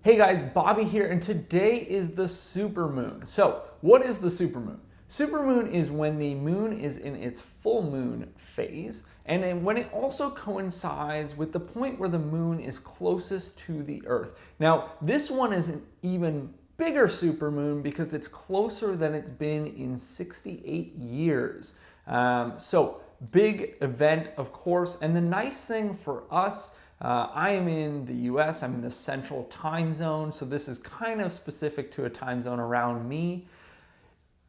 Hey guys, Bobby here, and today is the supermoon. So, what is the supermoon? Supermoon is when the moon is in its full moon phase, and then when it also coincides with the point where the moon is closest to the Earth. Now, this one is an even bigger supermoon because it's closer than it's been in 68 years. So, big event, of course, and the nice thing for us, I am in the US, I'm in the central time zone, so this is kind of specific to a time zone around me.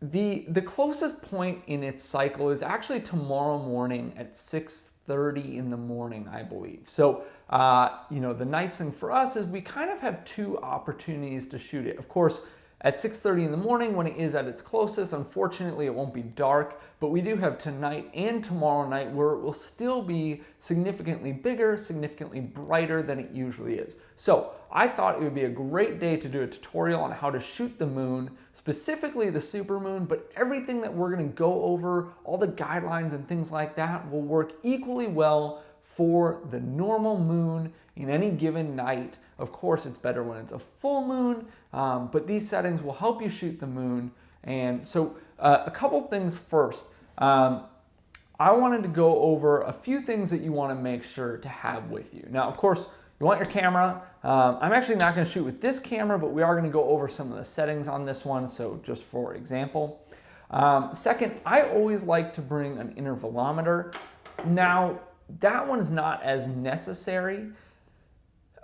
The closest point in its cycle is actually tomorrow morning at 6:30 in the morning, I believe. So, the nice thing for us is we kind of have two opportunities to shoot it. Of course, at 6:30 in the morning when it is at its closest, unfortunately it won't be dark, but we do have tonight and tomorrow night where it will still be significantly bigger, significantly brighter than it usually is. So I thought it would be a great day to do a tutorial on how to shoot the moon, specifically the supermoon, but everything that we're going to go over, all the guidelines and things like that, will work equally well for the normal moon in any given night. Of course, it's better when it's a full moon, but these settings will help you shoot the moon. And so a couple things first. I wanted to go over a few things that you want to make sure to have with you. Now, of course, you want your camera. I'm actually not going to shoot with this camera, but we are going to go over some of the settings on this one, so just for example. Second, I always like to bring an intervalometer. Now, that one's not as necessary.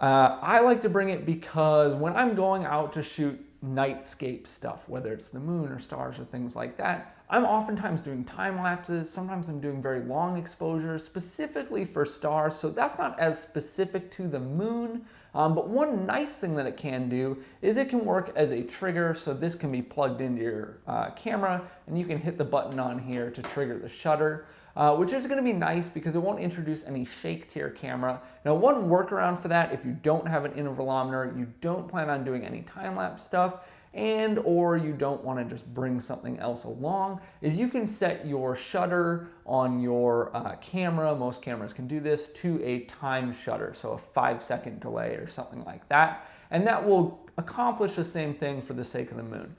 I like to bring it because when I'm going out to shoot nightscape stuff, whether it's the moon or stars or things like that, I'm oftentimes doing time lapses. Sometimes I'm doing very long exposures specifically for stars, so that's not as specific to the moon. But one nice thing that it can do is it can work as a trigger, so this can be plugged into your camera and you can hit the button on here to trigger the shutter. Which is going to be nice because it won't introduce any shake to your camera. Now, one workaround for that, if you don't have an intervalometer, you don't plan on doing any time-lapse stuff, and or you don't want to just bring something else along, is you can set your shutter on your camera, most cameras can do this, to a time shutter, so a 5-second delay or something like that, and that will accomplish the same thing for the sake of the moon.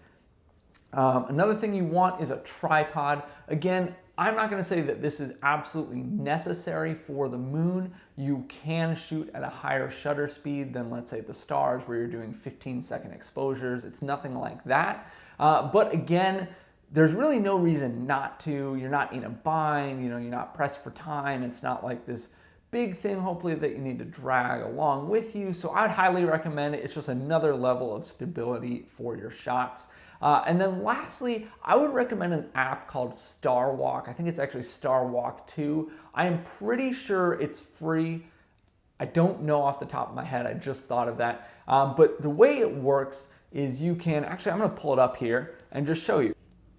Another thing you want is a tripod. Again, I'm not going to say that this is absolutely necessary for the moon. You can shoot at a higher shutter speed than, let's say, the stars where you're doing 15-second exposures. It's nothing like that. But again, there's really no reason not to. You're not in a bind, you're not pressed for time. It's not like this big thing, hopefully, that you need to drag along with you. So I'd highly recommend it. It's just another level of stability for your shots. And then lastly, I would recommend an app called StarWalk. I think it's actually StarWalk 2. I am pretty sure it's free. I don't know off the top of my head. I just thought of that. But the way it works is you can, actually I'm going to pull it up here and just show you.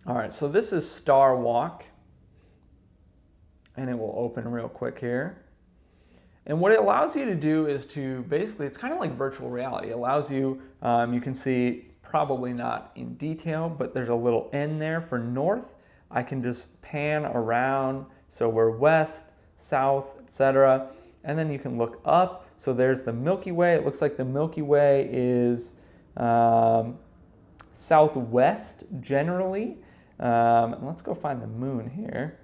All right, so this is StarWalk. And it will open real quick here. And what it allows you to do is to basically, it's kind of like virtual reality. It allows you, you can see, probably not in detail, but there's a little N there for north. I can just pan around, so we're west, south, etc. And then you can look up, so there's the Milky Way. It looks like the Milky Way is southwest generally. Let's go find the moon here.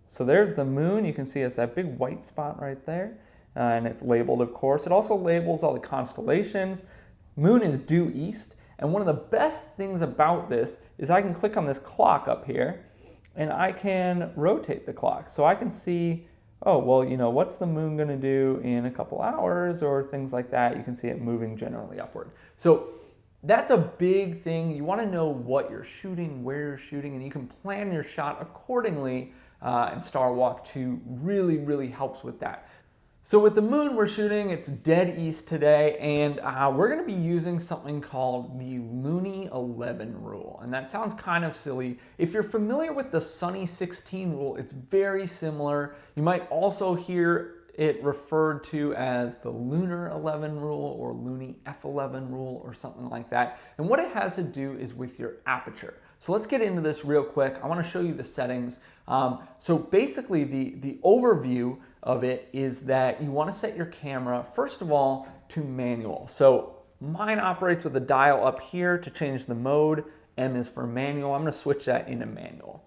So there's the moon. You can see it's that big white spot right there, and it's labeled, of course. It also labels all the constellations. Moon is due east. And one of the best things about this is I can click on this clock up here and I can rotate the clock. So I can see, oh, well, what's the moon going to do in a couple hours or things like that. You can see it moving generally upward. So that's a big thing. You want to know what you're shooting, where you're shooting, and you can plan your shot accordingly. And StarWalk 2 really, really helps with that. So with the moon we're shooting, it's dead east today, and we're going to be using something called the Looney 11 rule. And that sounds kind of silly. If you're familiar with the Sunny 16 rule, it's very similar. You might also hear it referred to as the Lunar 11 rule or Looney F11 rule or something like that. And what it has to do is with your aperture. So let's get into this real quick. I want to show you the settings. So basically the overview of it is that you want to set your camera, first of all, to manual. So Mine operates with a dial up here to change the mode. M is for manual. I'm going to switch that into manual.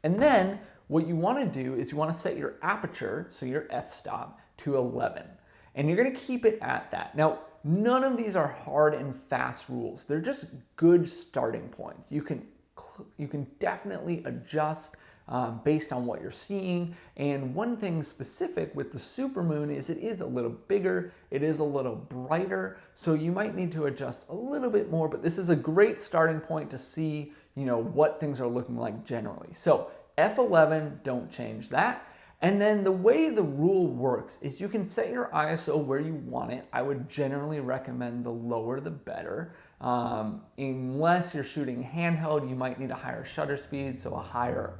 And then what you want to do is you want to set your aperture, so your f-stop, to 11. And you're going to keep it at that. Now, none of these are hard and fast rules. They're just good starting points. You can definitely adjust based on what you're seeing. And one thing specific with the supermoon is it is a little bigger, it is a little brighter, so you might need to adjust a little bit more, but this is a great starting point to see, what things are looking like generally. So F11, don't change that. And then the way the rule works is you can set your ISO where you want it. I would generally recommend the lower the better. Unless you're shooting handheld, you might need a higher shutter speed, so a higher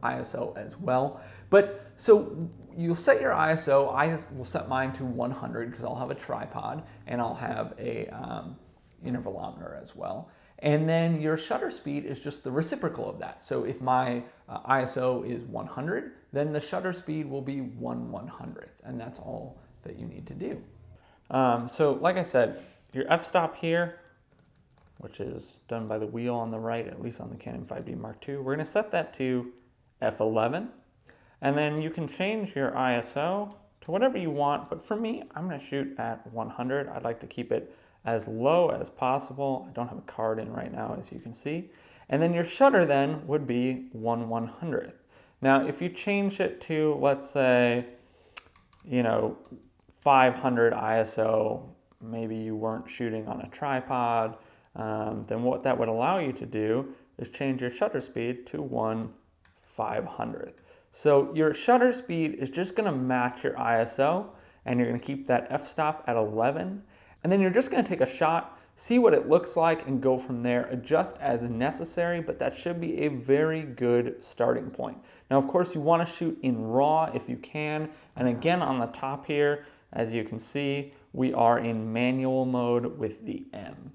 ISO as well. But so you'll set your ISO. I will set mine to 100 because I'll have a tripod and I'll have a intervalometer as well. And then your shutter speed is just the reciprocal of that. So if my ISO is 100, then the shutter speed will be 1/100th, and that's all that you need to do. So like I said, your f-stop here, which is done by the wheel on the right, at least on the Canon 5D Mark II, we're going to set that to f11. And then you can change your ISO to whatever you want, but for me, I'm going to shoot at 100. I'd like to keep it as low as possible. I don't have a card in right now, as you can see. And then your shutter then would be 1/100th. Now, if you change it to, let's say, 500 ISO, maybe you weren't shooting on a tripod, then what that would allow you to do is change your shutter speed to 1/500th. So your shutter speed is just going to match your ISO, and you're going to keep that f-stop at 11. And then you're just going to take a shot, see what it looks like, and go from there. Adjust as necessary, but that should be a very good starting point. Now, of course, you want to shoot in RAW if you can. And again, on the top here, as you can see, we are in manual mode with the M.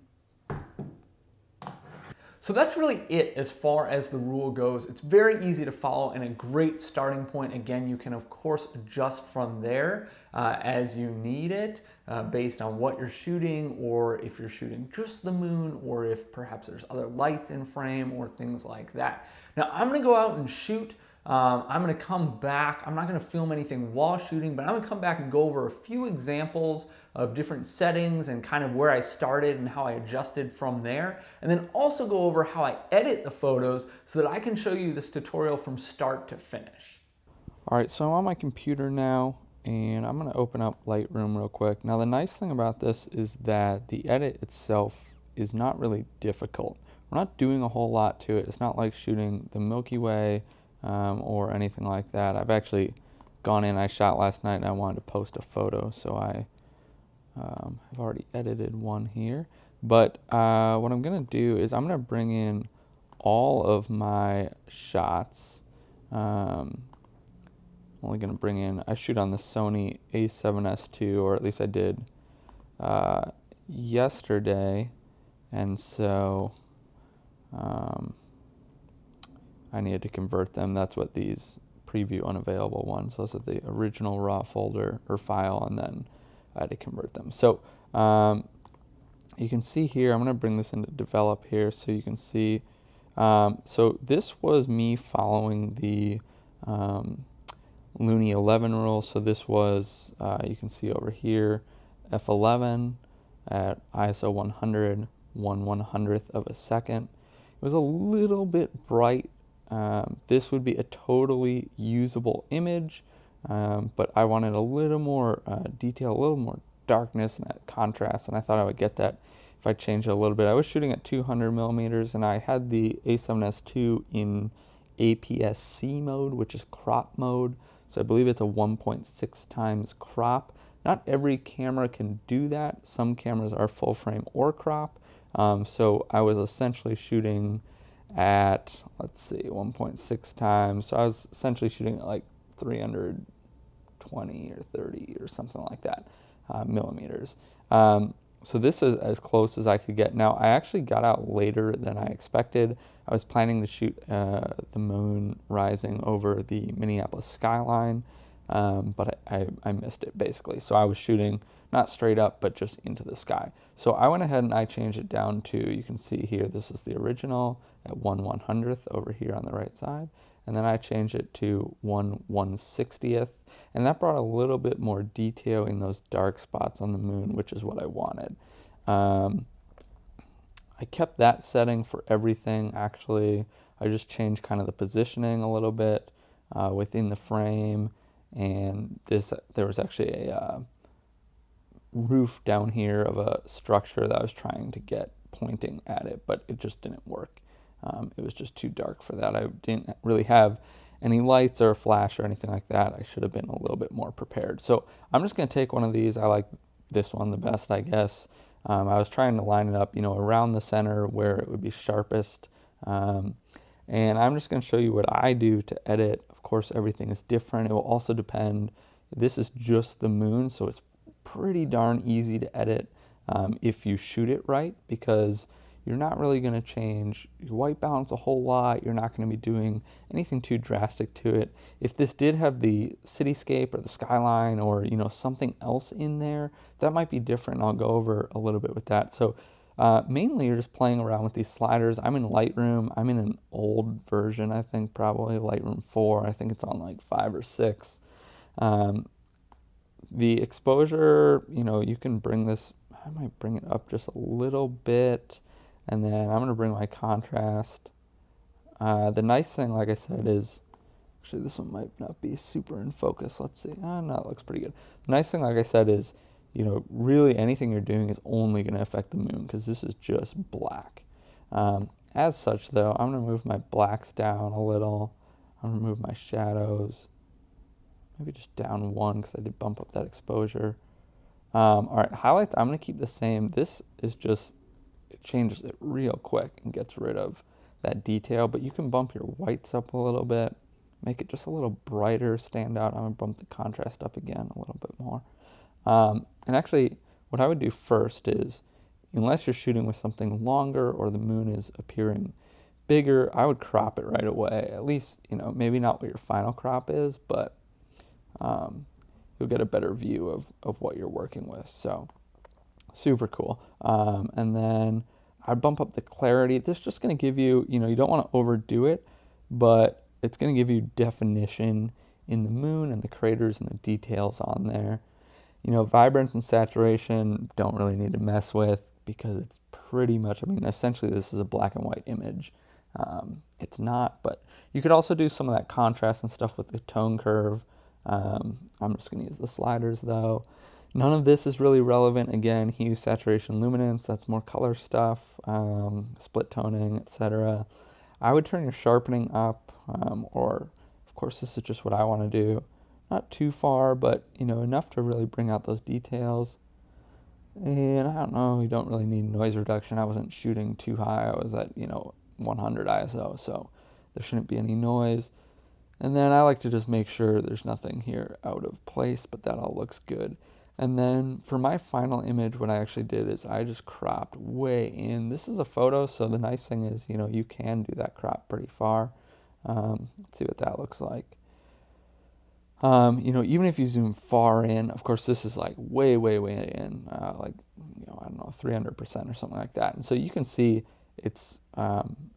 So that's really it as far as the rule goes. It's very easy to follow and a great starting point. Again, you can of course adjust from there as you need it based on what you're shooting, or if you're shooting just the moon, or if perhaps there's other lights in frame or things like that. Now I'm gonna go out and shoot. I'm gonna come back. I'm not gonna film anything while shooting, but I'm gonna come back and go over a few examples of different settings and kind of where I started and how I adjusted from there. And then also go over how I edit the photos so that I can show you this tutorial from start to finish. All right, so I'm on my computer now and I'm gonna open up Lightroom real quick. Now the nice thing about this is that the edit itself is not really difficult. We're not doing a whole lot to it. It's not like shooting the Milky Way or anything like that. I've actually gone in, I shot last night and I wanted to post a photo, so I've already edited one here. But what I'm gonna do is I'm gonna bring in all of my shots. I'm only gonna bring in, I shoot on the Sony a7S II, or at least I did yesterday, and so I needed to convert them. That's what these preview unavailable ones, those are the original RAW folder or file, and then I had to convert them. So you can see here, I'm going to bring this into develop here so you can see. So this was me following the Looney 11 rule. So this was, you can see over here, f11 at ISO 100, 1/100th of a second. It was a little bit bright. This would be a totally usable image, but I wanted a little more detail, a little more darkness and that contrast, and I thought I would get that if I changed it a little bit. I was shooting at 200 millimeters, and I had the a7S II in APS-C mode, which is crop mode, so I believe it's a 1.6 times crop. Not every camera can do that. Some cameras are full frame or crop, so I was essentially shooting at, let's see, 1.6 times. So I was essentially shooting at like 320 or 30 or something like that millimeters. So this is as close as I could get. Now I actually got out later than I expected. I was planning to shoot the moon rising over the Minneapolis skyline, but I missed it basically. So I was shooting not straight up, but just into the sky. So I went ahead and I changed it down to, you can see here, this is the original at 1/100th over here on the right side. And then I changed it to 1/160th. And that brought a little bit more detail in those dark spots on the moon, which is what I wanted. I kept that setting for everything, actually. I just changed kind of the positioning a little bit within the frame. And there was actually a roof down here of a structure that I was trying to get pointing at it, but it just didn't work. It was just too dark for that. I didn't really have any lights or a flash or anything like that. I should have been a little bit more prepared. So I'm just going to take one of these. I like this one the best, I guess. I was trying to line it up, around the center where it would be sharpest. And I'm just going to show you what I do to edit. Of course, everything is different. It will also depend. This is just the moon, so it's pretty darn easy to edit if you shoot it right, because you're not really going to change your white balance a whole lot. You're not going to be doing anything too drastic to it. If this did have the cityscape or the skyline or something else in there, that might be different. I'll go over a little bit with that. So mainly you're just playing around with these sliders. I'm in Lightroom. I'm in an old version, I think, probably Lightroom 4. I think it's on like 5 or 6. The exposure, you can bring this, I might bring it up just a little bit. And then I'm going to bring my contrast. The nice thing, like I said, is, actually this one might not be super in focus. Let's see. No, it looks pretty good. The nice thing, like I said, is, really anything you're doing is only going to affect the moon, because this is just black. As such, though, I'm going to move my blacks down a little. I'm going to move my shadows. Maybe just down 1, because I did bump up that exposure. All right, highlights, I'm going to keep the same. This is just, it changes it real quick and gets rid of that detail, but you can bump your whites up a little bit, make it just a little brighter, stand out. I'm going to bump the contrast up again a little bit more. And actually, what I would do first is, unless you're shooting with something longer or the moon is appearing bigger, I would crop it right away. At least, maybe not what your final crop is, but you'll get a better view of what you're working with. So super cool. And then I bump up the clarity. This is just going to give you, you don't want to overdo it, but it's going to give you definition in the moon and the craters and the details on there. Vibrance and saturation don't really need to mess with, because it's pretty much, essentially this is a black and white image. It's not, but you could also do some of that contrast and stuff with the tone curve. I'm just going to use the sliders though. None of this is really relevant. Again, hue, saturation, luminance, that's more color stuff, split toning, etc. I would turn your sharpening up, or of course this is just what I want to do. Not too far, but enough to really bring out those details. And I don't know, you don't really need noise reduction. I wasn't shooting too high. I was at 100 ISO, so there shouldn't be any noise. And then I like to just make sure there's nothing here out of place, but that all looks good. And then for my final image, what I actually did is I just cropped way in. This is a photo, so the nice thing is, you can do that crop pretty far. Let's see what that looks like. Even if you zoom far in, of course, this is like way, way, way in, I don't know, 300% or something like that. And so you can see it's,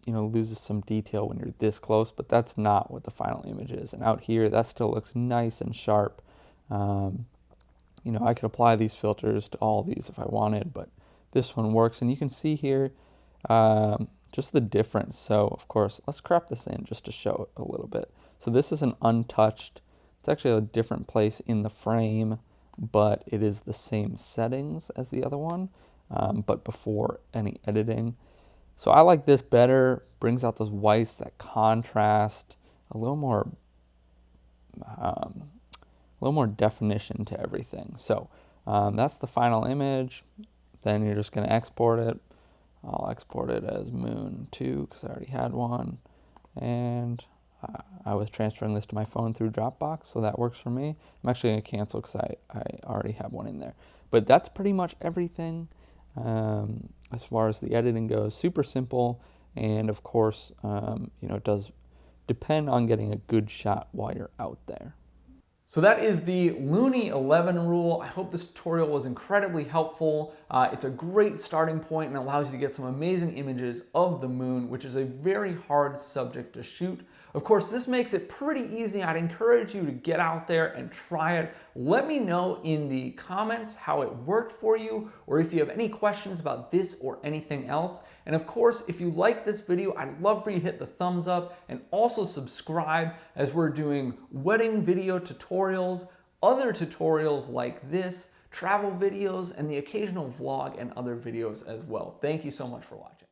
loses some detail when you're this close, but that's not what the final image is. And out here, that still looks nice and sharp. I could apply these filters to all these if I wanted, but this one works. And you can see here just the difference. So, of course, let's crop this in just to show it a little bit. So this is an untouched. It's actually a different place in the frame, but it is the same settings as the other one, but before any editing. So I like this better, brings out those whites, that contrast, a little more definition to everything. So that's the final image. Then you're just going to export it. I'll export it as Moon 2 because I already had one. And I was transferring this to my phone through Dropbox, so that works for me. I'm actually going to cancel because I already have one in there. But that's pretty much everything as far as the editing goes. Super simple, and of course, it does depend on getting a good shot while you're out there. So that is the Looney 11 rule. I hope this tutorial was incredibly helpful. It's a great starting point and allows you to get some amazing images of the moon, which is a very hard subject to shoot. Of course, this makes it pretty easy. I'd encourage you to get out there and try it. Let me know in the comments how it worked for you, or if you have any questions about this or anything else. And of course, if you like this video, I'd love for you to hit the thumbs up and also subscribe, as we're doing wedding video tutorials, other tutorials like this, travel videos, and the occasional vlog and other videos as well. Thank you so much for watching.